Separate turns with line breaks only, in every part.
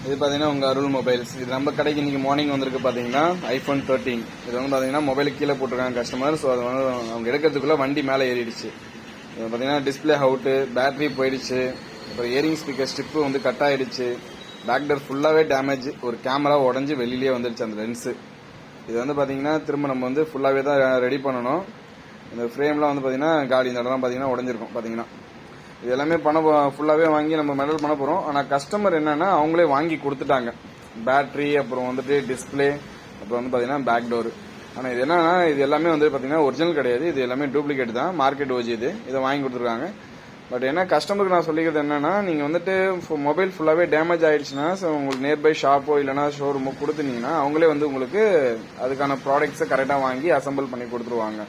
இது பார்த்தீங்கன்னா உங்கள் அருள் மொபைல்ஸ். இது நம்ம கடைக்கு இன்னைக்கு மார்னிங் வந்திருக்கு பார்த்தீங்கன்னா iPhone 13. இது வந்து பார்த்தீங்கன்னா மொபைலுக்கு கீழே போட்டிருக்காங்க கஸ்டமர். ஸோ அது வந்து அவங்க எடுக்கிறதுக்குள்ள வண்டி மேலே ஏறிடுச்சு. இது பார்த்தீங்கன்னா டிஸ்பிளே அவுட்டு, பேட்டரி போயிடுச்சு, அப்புறம் இயரிங் ஸ்பீக்கர் ஸ்ட்ரிப்பு வந்து கட் ஆயிடுச்சு, பேக் டோர் ஃபுல்லாகவே டேமேஜ், ஒரு கேமரா உடஞ்சி வெளியிலே வந்துடுச்சு அந்த லென்ஸு. இது வந்து பார்த்தீங்கன்னா திரும்ப நம்ம வந்து ஃபுல்லாகவே தான் ரெடி பண்ணணும். இந்த ஃப்ரேம்லாம் வந்து பார்த்தீங்கன்னா காலி, இந்த இடம்லாம் பார்த்தீங்கன்னா உடஞ்சிருக்கும். பார்த்தீங்கன்னா இது எல்லாமே ஃபுல்லாகவே வாங்கி நம்ம மெடல் பண்ண போகிறோம். ஆனால் கஸ்டமர் என்னன்னா அவங்களே வாங்கி கொடுத்துட்டாங்க. பேட்டரி, அப்புறம் வந்துட்டு டிஸ்பிளே, அப்புறம் வந்து பார்த்தீங்கன்னா பேக் டோர். ஆனால் இது என்னன்னா இது எல்லாமே வந்து பார்த்தீங்கன்னா ஒரிஜினல் கிடையாது, இது எல்லாமே டூப்ளிகேட் தான், மார்க்கெட் ஓஜி. இதை வாங்கி கொடுத்துருக்காங்க. பட் என்ன கஸ்டமருக்கு நான் சொல்லிக்கிறது என்னன்னா, நீங்கள் வந்துட்டு மொபைல் ஃபுல்லாகவே டேமேஜ் ஆயிடுச்சுன்னா உங்களுக்கு நியர்பை ஷாப்போ இல்லைனா ஷோரூமோ கொடுத்துனீங்கன்னா அவங்களே வந்து உங்களுக்கு அதுக்கான ப்ராடக்ட்ஸை கரெக்டாக வாங்கி அசம்பிள் பண்ணி கொடுத்துருவாங்க.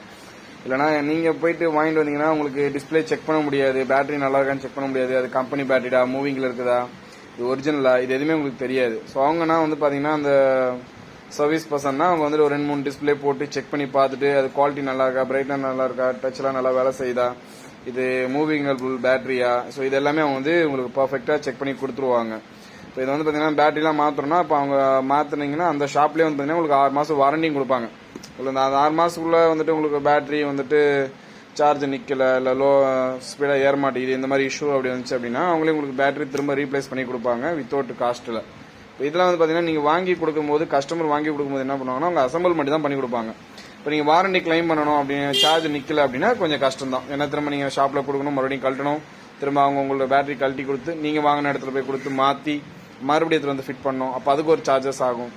இல்லைனா நீங்கள் போயிட்டு வாங்கிட்டு வந்தீங்கன்னா உங்களுக்கு டிஸ்பிளே செக் பண்ண முடியாது, பேட்டரி நல்லா இருக்கான்னு செக் பண்ண முடியாது, அது கம்பெனி பேட்டரிடா, மூவிங்கில் இருக்குதா, இது ஒரிஜினலா, இது எதுவுமே உங்களுக்கு தெரியாது. ஸோ அவங்கன்னா வந்து பார்த்தீங்கன்னா அந்த சர்வீஸ் பர்சன்னா அவங்க வந்து ஒரு 2-3 டிஸ்பிளே போட்டு செக் பண்ணி பார்த்துட்டு அது குவாலிட்டி நல்லா இருக்கா, பிரைட்னஸ் நல்லா இருக்கா, டச்லாம் நல்லா வேலை செய்யுதா, இது மூவிங்கபிள் பேட்டரியா, ஸோ இது எல்லாமே அவங்க வந்து உங்களுக்கு பர்ஃபெக்டாக செக் பண்ணி கொடுத்துருவாங்க. இப்போ இது வந்து பார்த்தீங்கன்னா பேட்டரிலாம் மாற்றணும்னா இப்போ அவங்க மாற்றினீங்கன்னா அந்த ஷாப்லேயே வந்து பார்த்தீங்கன்னா உங்களுக்கு 6 மாதம் வாரண்டியும் கொடுப்பாங்க. அந்த 6 மாதத்துக்குள்ளே வந்துட்டு உங்களுக்கு பேட்டரி வந்துட்டு சார்ஜ் நிற்கலை, இல்லை லோ ஸ்பீடாக ஏற மாட்டேங்குது, இந்த மாதிரி இஷ்யூ அப்படி வந்துச்சு அப்படின்னா அவங்களே உங்களுக்கு பேட்டரி திரும்ப ரீப்ளேஸ் பண்ணி கொடுப்பாங்க வித்தவுட் காஸ்ட்டில். இப்போ இதெல்லாம் வந்து பார்த்தீங்கன்னா நீங்கள் வாங்கி கொடுக்கும்போது, கஸ்டமர் வாங்கி கொடுக்கும்போது என்ன பண்ணுவாங்கன்னா அவங்க அசம்பிள் மட்டும் தான் பண்ணி கொடுப்பாங்க. இப்போ நீங்கள் வாரண்டி கிளைம் பண்ணணும் அப்படின்னு சார்ஜ் நிற்கல அப்படின்னா கொஞ்சம் கஷ்டம் தான். ஏன்னா திரும்ப நீங்கள் ஷாப்பில் கொடுக்கணும், மறுபடியும் கழட்டணும், திரும்ப அவங்க உங்களோட பேட்டரி கழட்டி கொடுத்து நீங்கள் வாங்கின இடத்துல போய் கொடுத்து மாற்றி மறுபடியும் இடத்துல வந்து ஃபிட் பண்ணணும். அப்போ அதுக்கு ஒரு சார்ஜஸ் ஆகும்.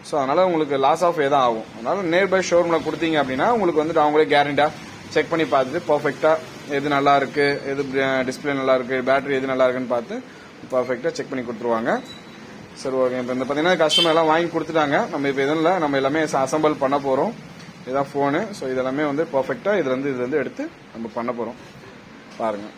ஸோ அதனால் உங்களுக்கு லாஸ் ஆஃப் தான் ஆகும். அதனால் நியர்பை ஷோரூமில் கொடுத்தீங்க அப்படின்னா உங்களுக்கு வந்துட்டு அவங்களே கேரண்டியாக செக் பண்ணி பார்த்துட்டு பர்ஃபெக்டாக எது நல்லா இருக்குது, எது டிஸ்பிளே நல்லா இருக்குது, பேட்டரி எது நல்லா இருக்குன்னு பார்த்து பர்ஃபெக்டாக செக் பண்ணி கொடுத்துருவாங்க. சரி, ஓகே. இப்போ இந்த பார்த்தீங்கன்னா கஸ்டமர் எல்லாம் வாங்கி கொடுத்துட்டாங்க. நம்ம இப்போ எதுவும் இல்லை, நம்ம எல்லாமே அசம்பிள் பண்ண போகிறோம். இதுதான் ஃபோனு. ஸோ இதெல்லாமே வந்து பர்ஃபெக்டாக இதுலேருந்து எடுத்து நம்ம பண்ண போகிறோம். பாருங்கள்.